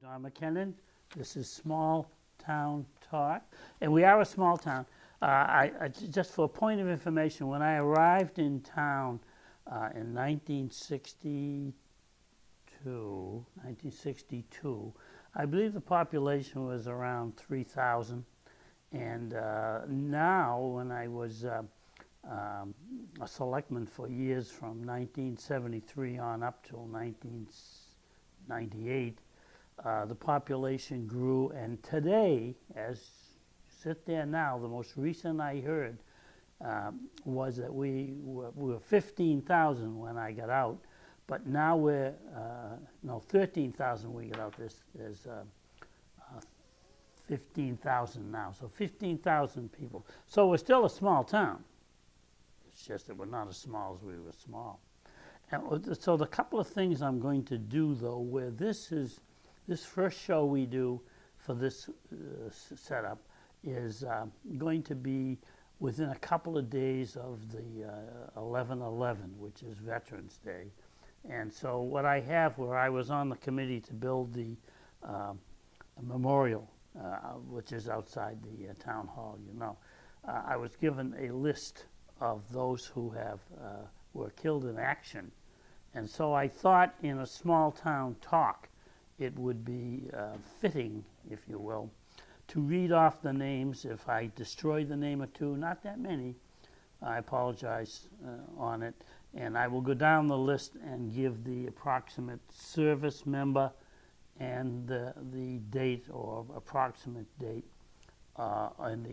Don McKinnon. This is Small Town Talk, and we are a small town. Just for a point of information, when I arrived in town in 1962, I believe the population was around 3,000. And now, when I was a selectman for years from 1973 on up till 1998, the population grew, and today, as you sit there now, the most recent I heard was that we were 15,000 when I got out, but now we're, 13,000 when we got out. There's 15,000 now, so 15,000 people. So we're still a small town. It's just that we're not as small as we were small. And so the couple of things I'm going to do, though, where this first show we do for this setup is going to be within a couple of days of the 11/11, which is Veterans Day. And so what I have, where I was on the committee to build the memorial, which is outside the town hall, I was given a list of those who were killed in action. And so I thought, in a small town talk, it would be fitting, if you will, to read off the names. If I destroy the name or two, not that many, I apologize on it. And I will go down the list and give the approximate service member and the date or approximate date and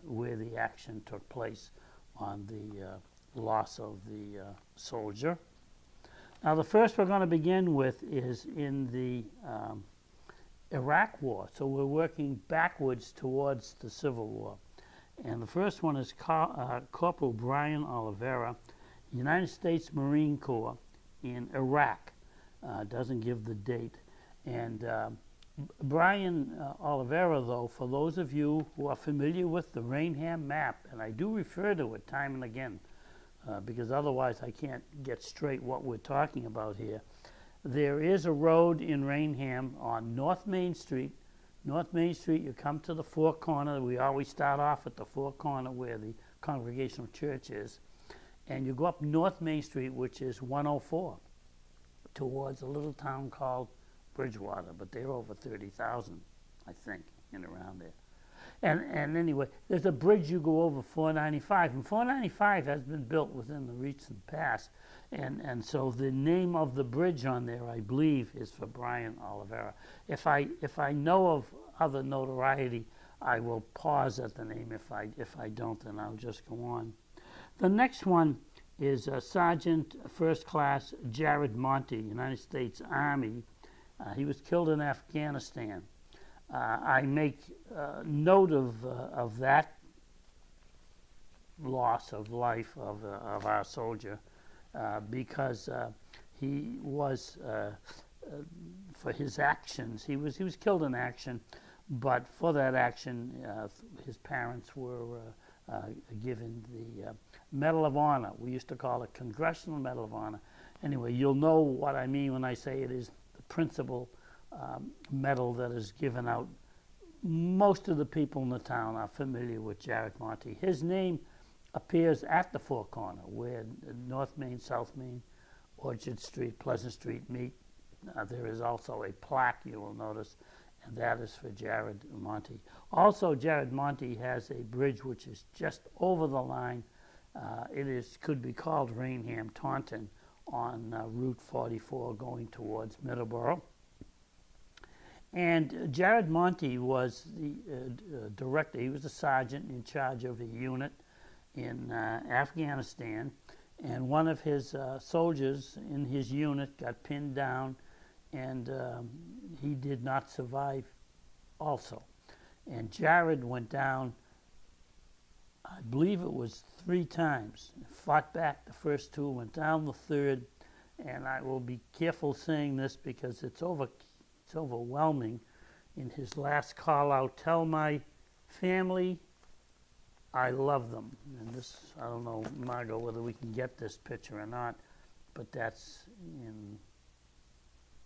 where the action took place on the loss of the soldier. Now, the first we're going to begin with is in the Iraq War. So we're working backwards towards the Civil War. And the first one is Corporal Brian Oliveira, United States Marine Corps in Iraq. Doesn't give the date. And Brian Oliveira, though, for those of you who are familiar with the Raynham map, and I do refer to it time and again, because otherwise I can't get straight what we're talking about here. There is a road in Raynham on North Main Street. North Main Street, you come to the four corner. We always start off at the four corner where the Congregational Church is. And you go up North Main Street, which is 104, towards a little town called Bridgewater, but they're over 30,000, I think, in around there. And anyway, there's a bridge you go over 495, and 495 has been built within the recent past, and so the name of the bridge on there, I believe, is for Brian Oliveira. If I know of other notoriety, I will pause at the name. If I don't, then I'll just go on. The next one is Sergeant First Class Jared Monty, United States Army. He was killed in Afghanistan. I make note of that loss of life of our soldier because he was, for his actions, he was killed in action, but for that action, his parents were given the Medal of Honor. We used to call it Congressional Medal of Honor. Anyway, you'll know what I mean when I say it is the principal medal that is given out. Most of the people in the town are familiar with Jared Monty. His name appears at the four corner where North Main, South Main, Orchard Street, Pleasant Street meet. There is also a plaque, you will notice, and that is for Jared Monty. Also, Jared Monty has a bridge which is just over the line. Could be called Raynham Taunton on Route 44 going towards Middleborough. And Jared Monty was the director. He was a sergeant in charge of a unit in Afghanistan. And one of his soldiers in his unit got pinned down, and he did not survive also. And Jared went down, I believe it was 3 times. Fought back the first 2, went down the third. And I will be careful saying this because it's overwhelming. In his last call out, tell my family I love them. And this, I don't know, Margot, whether we can get this picture or not, but that's in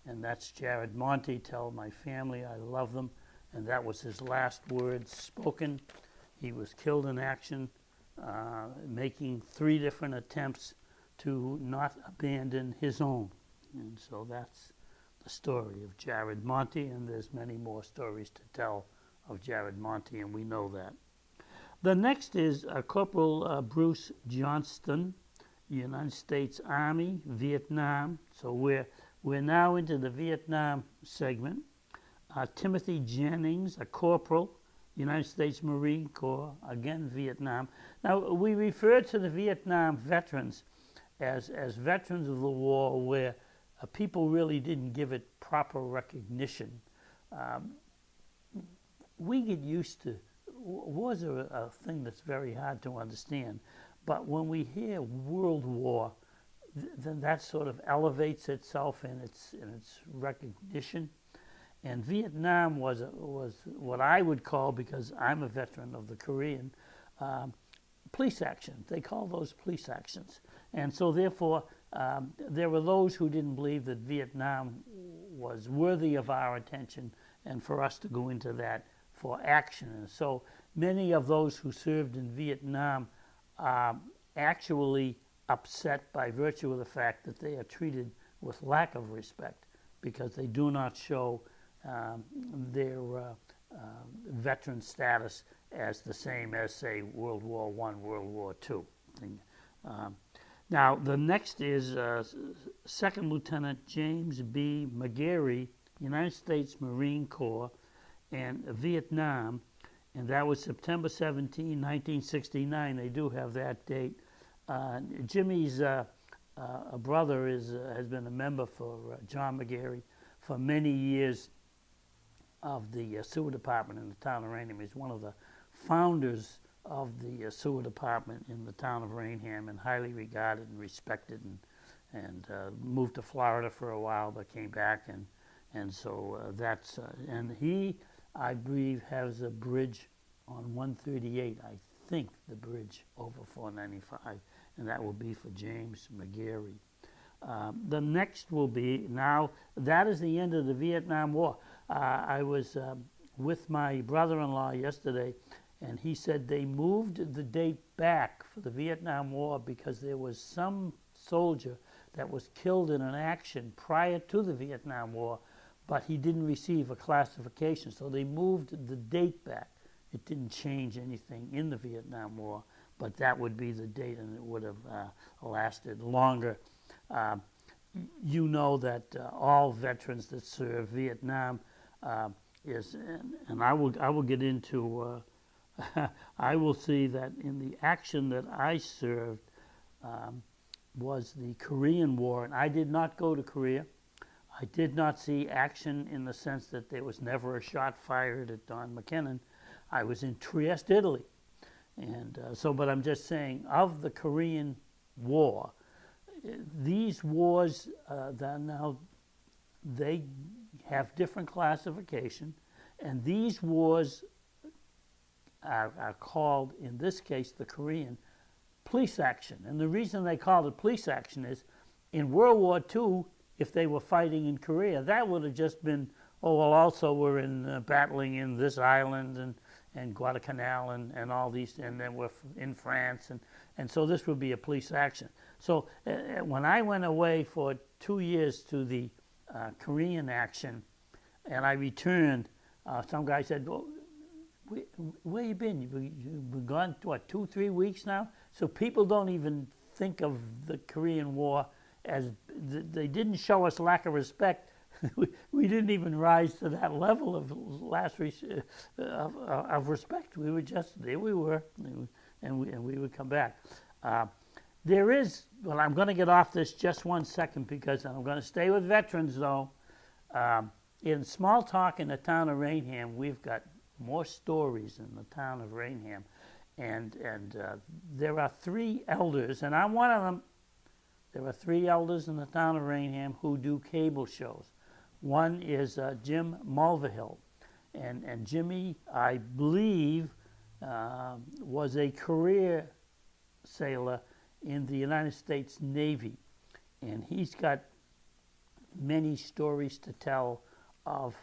and that's Jared Monte. Tell my family I love them, and that was his last words spoken. He was killed in action, making 3 different attempts to not abandon his own. And so that's the story of Jared Monte, and there's many more stories to tell of Jared Monte, and we know that. The next is Corporal Bruce Johnston, United States Army, Vietnam. So we're now into the Vietnam segment. Timothy Jennings, a corporal, United States Marine Corps, again Vietnam. Now we refer to the Vietnam veterans as veterans of the war where people really didn't give it proper recognition. We get used to, wars are a thing that's very hard to understand, but when we hear World War, then that sort of elevates itself in its recognition. And Vietnam was what I would call, because I'm a veteran of the Korean, police action. They call those police actions. And so therefore, there were those who didn't believe that Vietnam was worthy of our attention and for us to go into that for action. And so many of those who served in Vietnam are actually upset by virtue of the fact that they are treated with lack of respect because they do not show their veteran status as the same as, say, World War I, World War II. Now, the next is Second Lieutenant James B. McGarry, United States Marine Corps, and Vietnam, and that was September 17, 1969. They do have that date. Jimmy's brother has been a member for John McGarry for many years of the sewer department in the town of Raynham. He's one of the founders of the sewer department in the town of Raynham, and highly regarded and respected, and moved to Florida for a while but came back, and so that's and he, I believe, has a bridge on 138, I think, the bridge over 495, and that will be for James McGarry. The next will be, now that is the end of the Vietnam War. I was with my brother-in-law yesterday, and he said they moved the date back for the Vietnam War because there was some soldier that was killed in an action prior to the Vietnam War, but he didn't receive a classification, so they moved the date back. It didn't change anything in the Vietnam War, but that would be the date, and it would have lasted longer. You know that all veterans that serve Vietnam and I will get into. I will see that in the action that I served was the Korean War, and I did not go to Korea. I did not see action in the sense that there was never a shot fired at Don McKinnon. I was in Trieste, Italy, and but I'm just saying, of the Korean War, these wars now they have different classification, and these wars are called, in this case, the Korean police action. And the reason they called it police action is, in World War II, if they were fighting in Korea, that would have just been, oh, well, also we're in battling in this island and Guadalcanal and all these, and then we're in France, and so this would be a police action. So when I went away for 2 years to the Korean action, and I returned, some guy said, well, where you been? You've been gone, what, 2-3 weeks now? So people don't even think of the Korean War as, they didn't show us lack of respect. We didn't even rise to that level of of respect. We were just, there we were, and we would come back. There is, well, I'm going to get off this just 1 second because I'm going to stay with veterans, though. In small talk in the town of Raynham, we've got more stories in the town of Raynham, and there are 3 elders, and I'm one of them. There are 3 elders in the town of Raynham who do cable shows. One is Jim Mulvihill, and Jimmy, I believe, was a career sailor in the United States Navy, and he's got many stories to tell of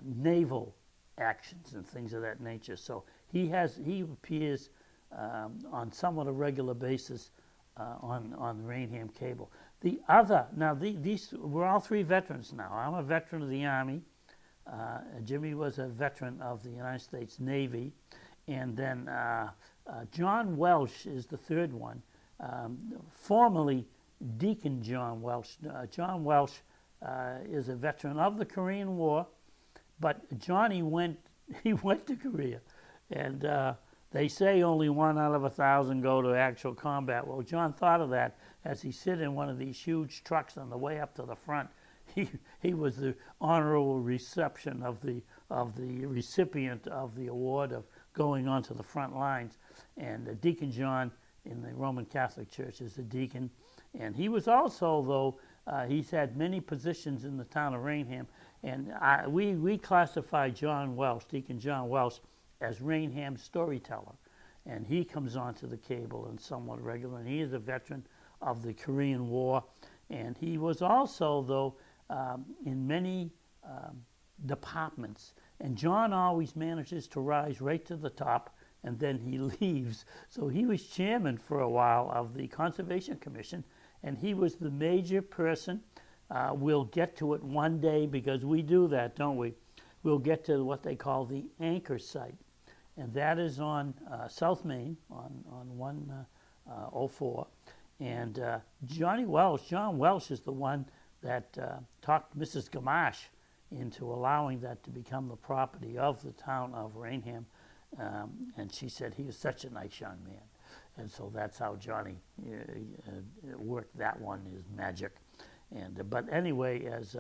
naval actions and things of that nature. So he appears on somewhat a regular basis on Raynham Cable. The other, now these we're all three veterans now. I'm a veteran of the Army. Jimmy was a veteran of the United States Navy, and then John Welsh is the third one. Formerly Deacon John Welsh. John Welsh is a veteran of the Korean War, but Johnny went to Korea, and they say only 1 out of 1,000 go to actual combat. Well, John thought of that as he sit in one of these huge trucks on the way up to the front. He was the honorable reception of the recipient of the award of going onto the front lines. And Deacon John in the Roman Catholic Church is a deacon. And he was also, though, he's had many positions in the town of Raynham. And we classify John Welsh, Deacon John Welsh, as Raynham's storyteller. And he comes onto the cable and somewhat regular. And he is a veteran of the Korean War. And he was also, though, in many departments. And John always manages to rise right to the top, and then he leaves. So he was chairman for a while of the Conservation Commission, and he was the major person. We'll get to it one day, because we do that, don't we? We'll get to what they call the anchor site, and that is on South Main on 104. And John Welsh is the one that talked Mrs. Gamache into allowing that to become the property of the town of Raynham. And she said he was such a nice young man. And so that's how Johnny worked that one, his magic. And but anyway, as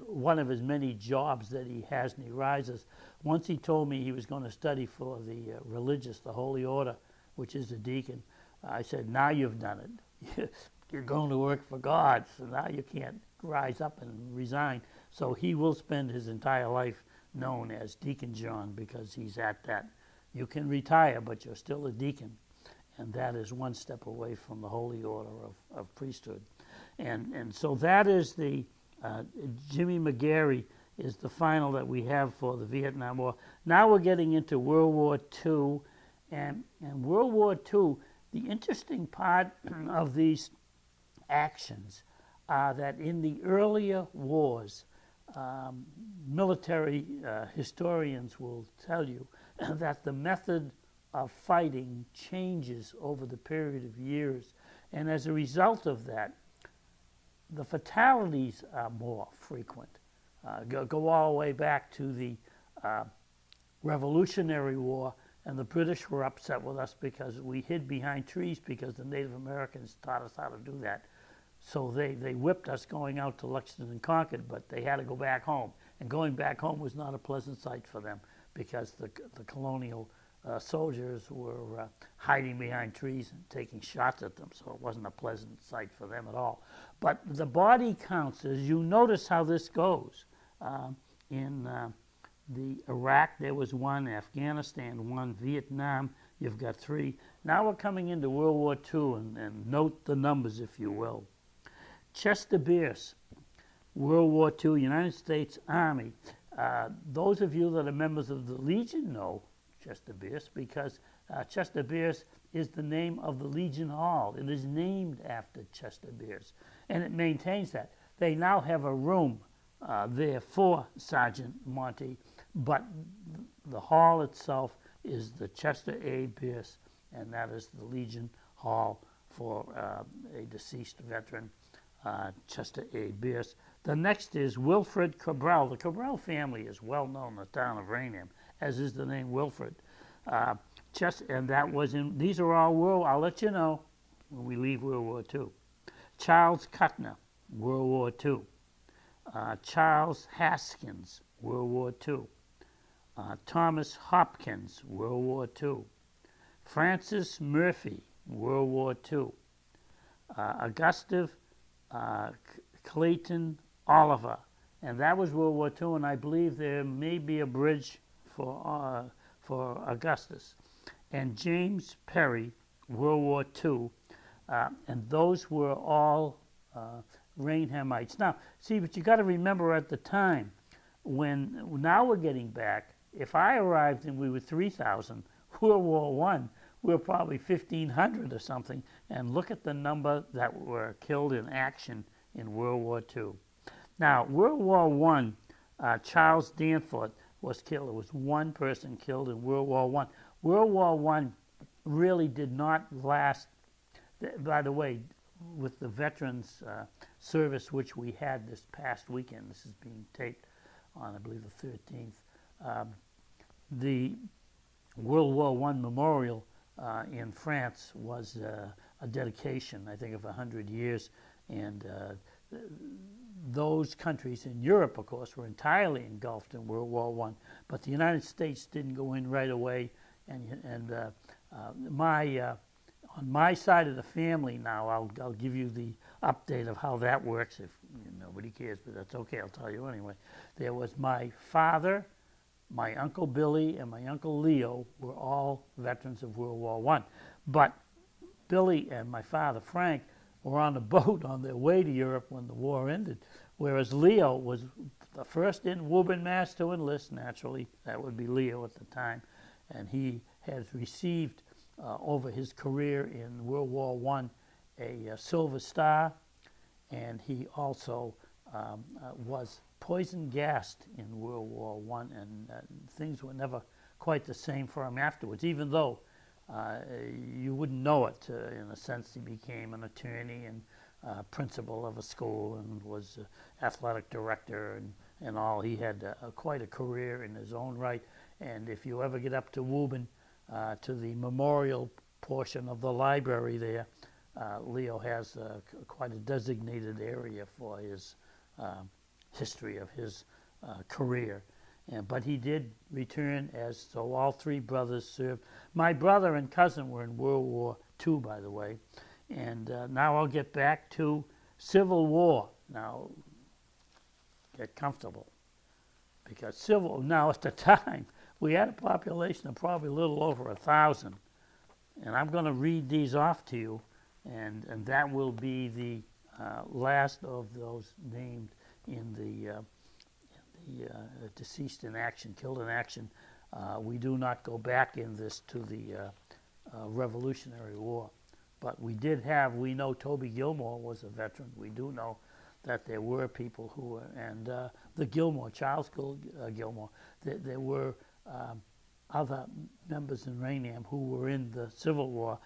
one of his many jobs that he has, and he rises, once he told me he was going to study for the religious, the Holy Order, which is a deacon. I said, now you've done it. You're going to work for God, so now you can't rise up and resign. So he will spend his entire life known as Deacon John, because he's at that. You can retire, but you're still a deacon. And that is one step away from the Holy Order of priesthood. And so that is the, Jimmy McGarry is the final that we have for the Vietnam War. Now we're getting into World War II. And World War II, the interesting part of these actions are that in the earlier wars, military historians will tell you that the method of fighting changes over the period of years. And as a result of that, the fatalities are more frequent. Go all the way back to the Revolutionary War, and the British were upset with us because we hid behind trees, because the Native Americans taught us how to do that. So they whipped us going out to Lexington and Concord, but they had to go back home. And going back home was not a pleasant sight for them, because the colonial soldiers were hiding behind trees and taking shots at them, so it wasn't a pleasant sight for them at all. But the body counts, as you notice how this goes. In the Iraq, there was 1, Afghanistan 1, Vietnam, you've got 3. Now we're coming into World War II, and note the numbers, if you will. Chester Pierce, World War II, United States Army. Those of you that are members of the Legion know Chester Pierce, because Chester Pierce is the name of the Legion Hall. It is named after Chester Pierce, and it maintains that. They now have a room there for Sergeant Monty, but the hall itself is the Chester A. Pierce, and that is the Legion Hall for a deceased veteran, Chester A. Pierce. The next is Wilfred Cabral. The Cabral family is well known in the town of Raynham, as is the name Wilfred. And that was in, these are all I'll let you know when we leave World War II. Charles Cutner, World War II. Charles Haskins, World War II. Thomas Hopkins, World War II. Francis Murphy, World War II. Augustus Clayton Oliver, and that was World War II, and I believe there may be a bridge for Augustus. And James Perry, World War II, and those were all Raynhamites. Now, see, but you got to remember at the time, now we're getting back, if I arrived and we were 3,000, World War One, we were probably 1,500 or something, and look at the number that were killed in action in World War Two. Now, World War One, Charles Danforth was killed. There was one person killed in World War One. World War One really did not last. By the way, with the Veterans Service, which we had this past weekend, this is being taped on, I believe, the 13th, the World War One memorial in France was a dedication, I think, of 100 years, and those countries in Europe, of course, were entirely engulfed in World War One, but the United States didn't go in right away. And on my side of the family now, I'll give you the update of how that works. If nobody cares, but that's okay. I'll tell you anyway. There was my father, my Uncle Billy, and my Uncle Leo were all veterans of World War One, but Billy and my father Frank were on a boat on their way to Europe when the war ended, whereas Leo was the first in Woburn, Mass. To enlist. Naturally, that would be Leo at the time, and he has received over his career in World War One a Silver Star, and he also was poison gassed in World War One, and things were never quite the same for him afterwards, even though you wouldn't know it. In a sense, he became an attorney and principal of a school and was athletic director and all. He had quite a career in his own right. And if you ever get up to Woburn, to the memorial portion of the library there, Leo has quite a designated area for his history of his career. But he did return, so all three brothers served. My brother and cousin were in World War II, by the way. And now I'll get back to Civil War. Now, get comfortable. Because now at the time, we had a population of probably a little over 1,000. And I'm going to read these off to you, and that will be the last of those named in the deceased in action, killed in action. We do not go back in this to the Revolutionary War. But we know Toby Gilmore was a veteran. We do know that there were people who were, and Charles Gilmore, there were other members in Raynham who were in the Civil War.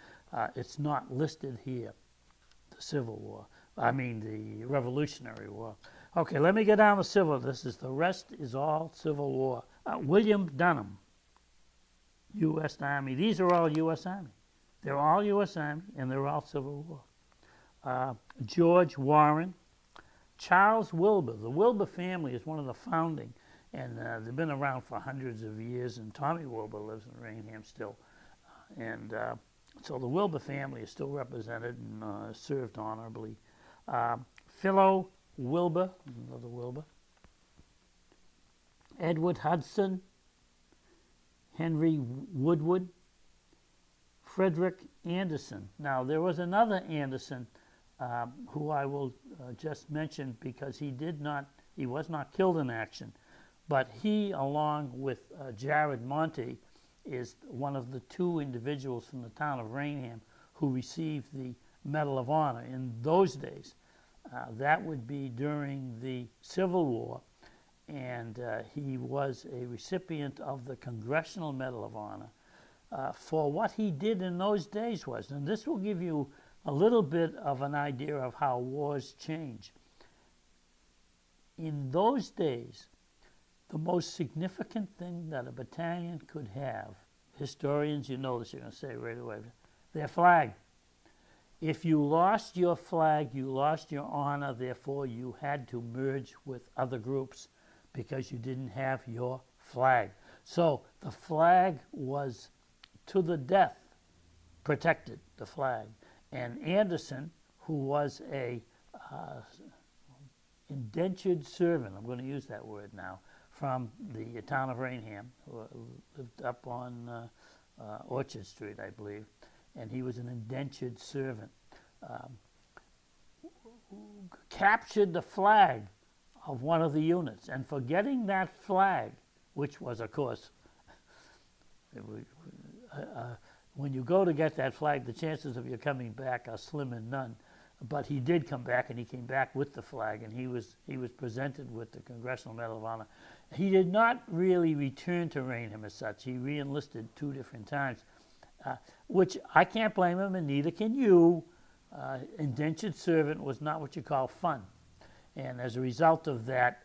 It's not listed here, the Revolutionary War. Okay, let me get down to Civil. The rest is all Civil War. William Dunham, U.S. Army. These are all U.S. Army. They're all U.S. Army, and they're all Civil War. George Warren, Charles Wilbur. The Wilbur family is one of the founding, and they've been around for hundreds of years, and Tommy Wilbur lives in Raynham still. So the Wilbur family is still represented and served honorably. Philo Wilbur, another Wilbur. Edward Hudson, Henry Woodward, Frederick Anderson. Now, there was another Anderson who I will just mention because he was not killed in action, but he, along with Jared Monte, is one of the two individuals from the town of Raynham who received the Medal of Honor in those days. That would be during the Civil War, and he was a recipient of the Congressional Medal of Honor for what he did in those days was, and this will give you a little bit of an idea of how wars change. In those days, the most significant thing that a battalion could have, historians, you know this, you're going to say right away, their flag. If you lost your flag, you lost your honor, therefore you had to merge with other groups because you didn't have your flag. So the flag was to the death protected, the flag. And Anderson, who was a indentured servant, I'm going to use that word now, from the town of Raynham, who lived up on Orchard Street, I believe, and he was an indentured servant, captured the flag of one of the units, and for getting that flag, which was, of course, when you go to get that flag, the chances of you coming back are slim and none. But he did come back, and he came back with the flag, and he was presented with the Congressional Medal of Honor. He did not really return to Raynham as such. He re-enlisted 2 different times, which I can't blame him, and neither can you. Indentured servant was not what you call fun. And as a result of that,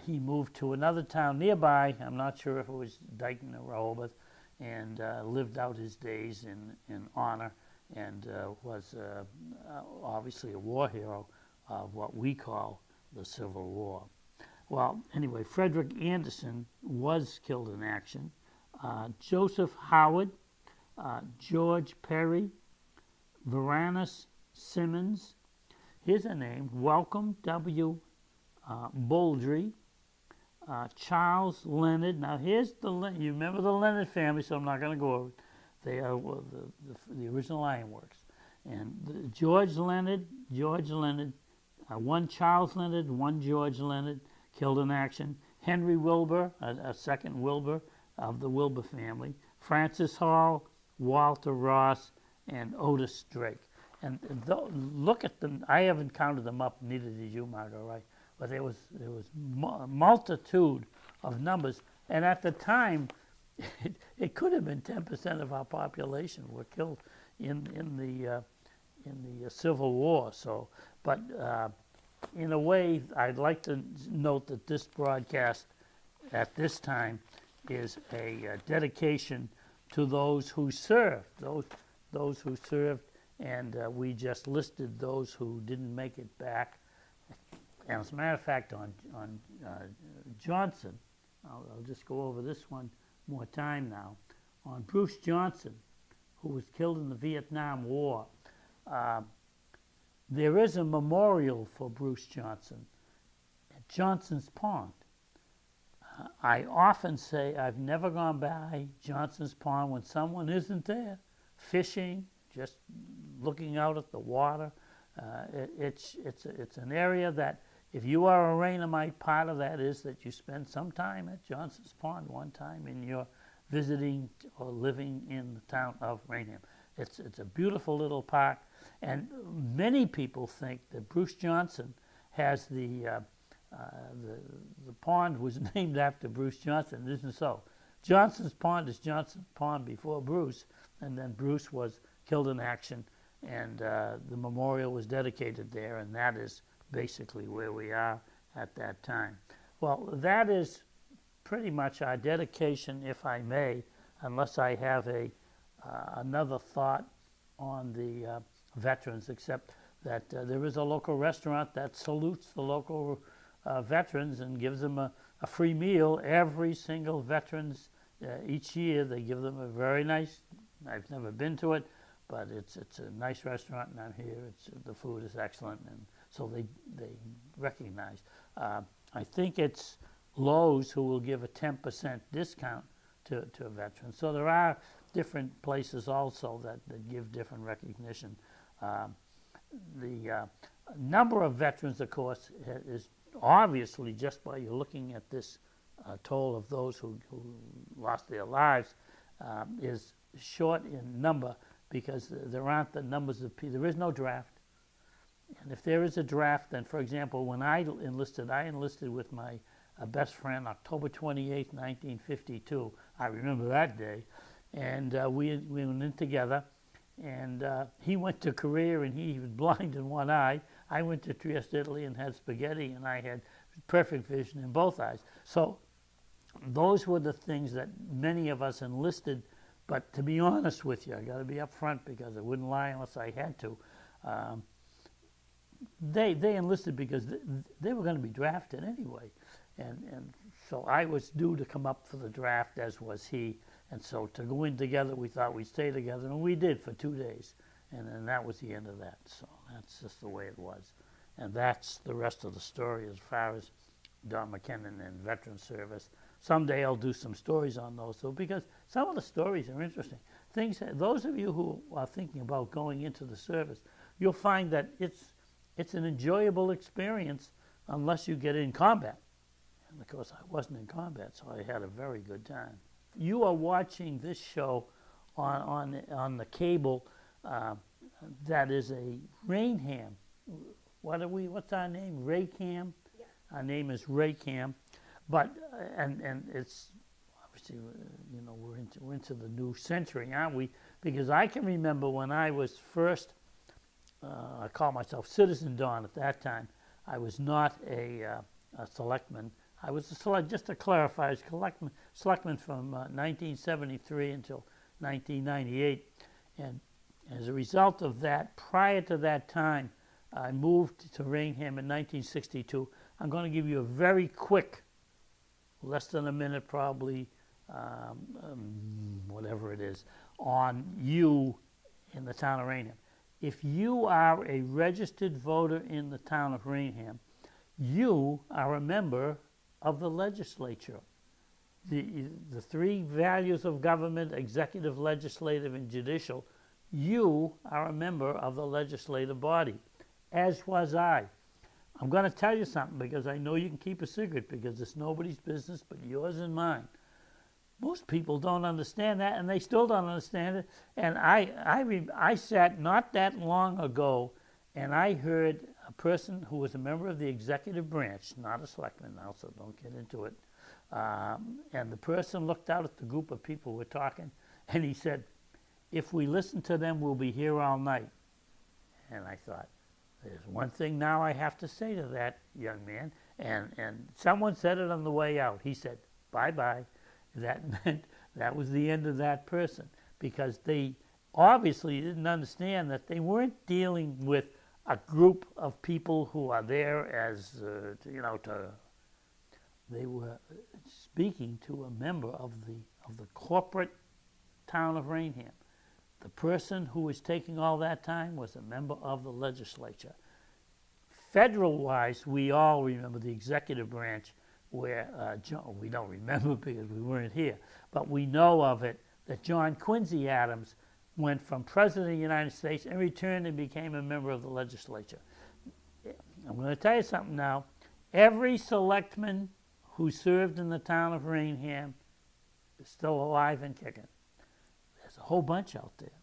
he moved to another town nearby. I'm not sure if it was Dighton or Rehoboth, and lived out his days in honor, and was obviously a war hero of what we call the Civil War. Well, anyway, Frederick Anderson was killed in action. Joseph Howard, George Perry, Varanus Simmons, here's a name, Welcome W. Bouldry, Charles Leonard. Now here's you remember the Leonard family, so I'm not going to go over it. They are the original ironworks. And George Leonard, one Charles Leonard, one George Leonard, killed in action. Henry Wilbur, a second Wilbur of the Wilbur family. Francis Hall, Walter Ross, and Otis Drake. And look at them. I haven't counted them up. Neither did you, Margot, right? But there was a multitude of numbers. And at the time, it could have been 10% of our population were killed in the Civil War. So, but in a way, I'd like to note that this broadcast at this time is a dedication to those who served, those who served, and we just listed those who didn't make it back. And as a matter of fact, on Johnson, I'll just go over this one more time now. On Bruce Johnson, who was killed in the Vietnam War, there is a memorial for Bruce Johnson at Johnson's Pond. I often say I've never gone by Johnson's Pond when someone isn't there, fishing, just looking out at the water. It's an area that, if you are a Raynhamite, part of that is that you spend some time at Johnson's Pond one time in your visiting or living in the town of Raynham. It's a beautiful little park, and many people think that Bruce Johnson has the pond was named after Bruce Johnson. It isn't so. Johnson's Pond is Johnson's Pond before Bruce, and then Bruce was killed in action, and the memorial was dedicated there, and that is basically where we are at that time. Well, that is pretty much our dedication, if I may, unless I have another thought on the veterans, except that there is a local restaurant that salutes the local veterans and gives them a free meal. Every single veterans each year, they give them a very nice, I've never been to it, but it's a nice restaurant, and I'm here. The food is excellent, and so they recognize. I think it's Lowe's who will give a 10% discount to a veteran. So there are different places also that give different recognition. The number of veterans, of course, is obviously, just by looking at this toll of those who lost their lives, is short in number, because there aren't the numbers of people. There is no draft. And if there is a draft, then, for example, when I enlisted with my best friend October 28, 1952. I remember that day. And we went in together. And he went to Korea, and he was blind in one eye. I went to Trieste, Italy, and had spaghetti, and I had perfect vision in both eyes. So those were the things that many of us enlisted. But to be honest with you, I got to be up front, because I wouldn't lie unless I had to. They enlisted because they were going to be drafted anyway. And so I was due to come up for the draft, as was he. And so to go in together, we thought we'd stay together, and we did for 2 days. And then that was the end of that. So that's just the way it was. And that's the rest of the story as far as Don McKinnon and veteran service. Someday I'll do some stories on those, though, because some of the stories are interesting. Those of you who are thinking about going into the service, you'll find that it's an enjoyable experience unless you get in combat. And of course, I wasn't in combat, so I had a very good time. You are watching this show on the cable. That is a Raynham. What's our name? Raycam. Yeah. Our name is Raycam, but and it's obviously we're into the new century, aren't we? Because I can remember when I was first. I called myself Citizen Don at that time. I was not a selectman. I was just to clarify, I was selectman from 1973 until 1998, and as a result of that, prior to that time, I moved to Raynham in 1962. I'm going to give you a very quick, less than a minute probably, whatever it is, on you in the town of Raynham. If you are a registered voter in the town of Raynham, you are a member of the legislature. The three values of government, executive, legislative, and judicial, you are a member of the legislative body, as was I. I'm going to tell you something because I know you can keep a secret because it's nobody's business but yours and mine. Most people don't understand that, and they still don't understand it. And I sat not that long ago, and I heard a person who was a member of the executive branch, not a selectman now, so don't get into it. And the person looked out at the group of people who were talking, and he said, "If we listen to them, we'll be here all night." And I thought, there's one thing now I have to say to that young man. And someone said it on the way out. He said, "Bye-bye." That meant that was the end of that person, because they obviously didn't understand that they weren't dealing with a group of people who are there as, they were speaking to a member of the corporate town of Raynham. The person who was taking all that time was a member of the legislature. Federal-wise, we all remember the executive branch, where we don't remember because we weren't here, but we know of it, that John Quincy Adams went from President of the United States and returned and became a member of the legislature. I'm going to tell you something now. Every selectman who served in the town of Raynham is still alive and kicking. There's a whole bunch out there.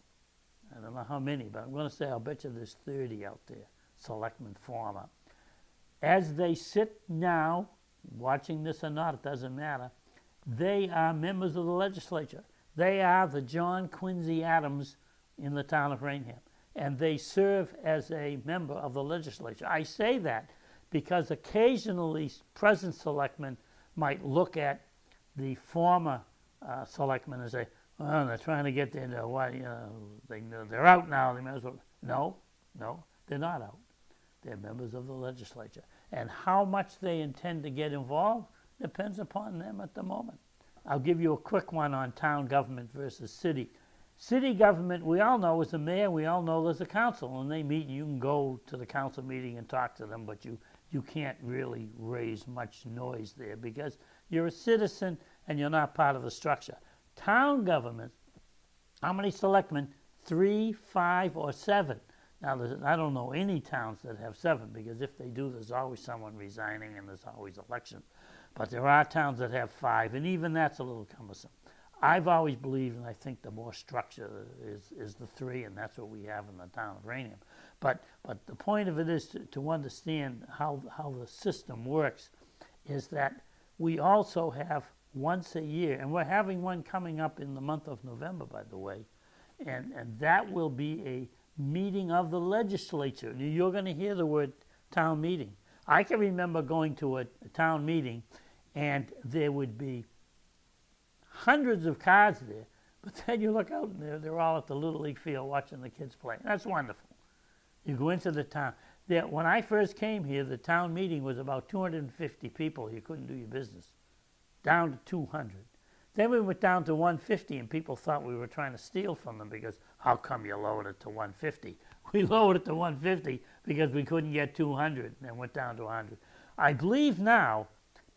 I don't know how many, but I'm going to say I'll bet you there's 30 out there, selectmen former. As they sit now, watching this or not, it doesn't matter, they are members of the legislature. They are the John Quincy Adams in the town of Raynham, and they serve as a member of the legislature. I say that because occasionally present selectmen might look at the former selectmen and say, "Oh, they're trying to get into what, they're out now. They may as well." No, they're not out. They're members of the legislature. And how much they intend to get involved depends upon them at the moment. I'll give you a quick one on town government versus city. City government, we all know, is the mayor. We all know there's a council, and they meet. You can go to the council meeting and talk to them, but you can't really raise much noise there because you're a citizen and you're not part of the structure. Town government, how many selectmen? 3, 5, or 7. Now, I don't know any towns that have 7, because if they do, there's always someone resigning and there's always elections. But there are towns that have 5, and even that's a little cumbersome. I've always believed, and I think the more structure is the 3, and that's what we have in the town of Raynham. But the point of it is to understand how the system works, is that we also have once a year, and we're having one coming up in the month of November, by the way, and that will be a meeting of the legislature. You're going to hear the word town meeting. I can remember going to a town meeting, and there would be hundreds of cars there, but then you look out and they're all at the Little League field watching the kids play. That's wonderful. You go into the town. When I first came here, the town meeting was about 250 people. You couldn't do your business. Down to 200. Then we went down to 150, and people thought we were trying to steal from them because how come you lowered it to 150? We lowered it to 150 because we couldn't get 200 and went down to 100. I believe now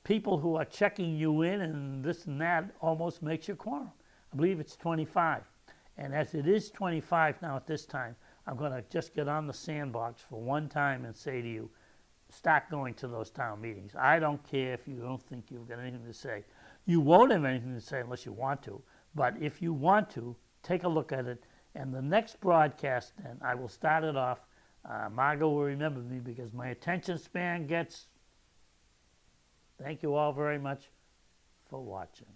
people who are checking you in and this and that almost makes you quorum. I believe it's 25. And as it is 25 now at this time, I'm going to just get on the sandbox for one time and say to you, start going to those town meetings. I don't care if you don't think you've got anything to say. You won't have anything to say unless you want to. But if you want to, take a look at it. And the next broadcast, then, I will start it off. Margot will remember me because my attention span gets... Thank you all very much for watching.